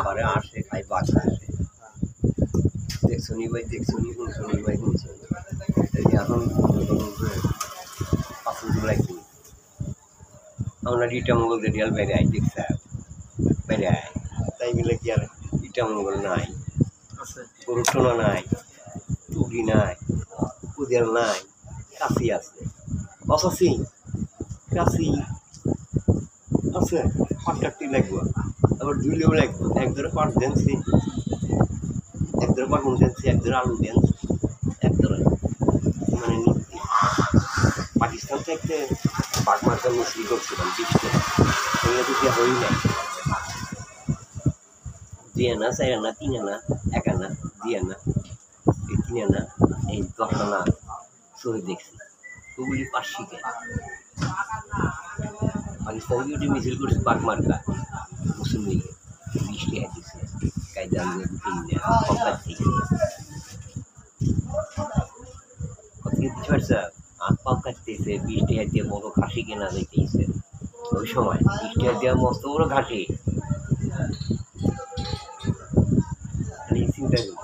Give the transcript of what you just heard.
ঘরে আসে খাই বাচ্চা আসে দেখছো নি ভাই দেখছো নি শুনছো নি ভাই শুনছো এখন পাঁচজন লাগবে আমরা ইটা মঙ্গল রেডিয়াল বেড়ে আই দেখছে বেড়ে আয় তাই মিলে কি আর ইটা মঙ্গল নাই গরুর টোনা নাই টুগি নাই কুদিয়াল নাই কাশি আছে অসাসি কাশি আছে পাটকাটি লাগবো আবার ধুলেও লাগবো এক ধরে পাট দেনছি এক ধরে পাটন দেনছি এক ধরে আলু দেন এক ধরে মানে পাকিস্তান থেকে পাট মার্কা মুসলি করছিলাম 20 টাকা এগুলো তো দেওয়া হই নাই 2 আনা 4 আনা 3 আনা 1 আনা 2 আনা 3 আনা এই 10 আনা সরে দেখছি ওগুলি 5 টাকা পাকিস্তান ডিউটি মিছিল করছে পাট মার্কা মুসলিম 20 টাকা দিচ্ছে কায়দা দিয়ে কিনে কমকার থেকে কত কি বুঝতে পারছ হাত পাও কাটতেছে 20 টাকা দিয়ে বড় খাসি কেনা যাইতেছে ওই সময় 20 টাকা দিয়ে মস্ত বড় খাসি চিন্তা করি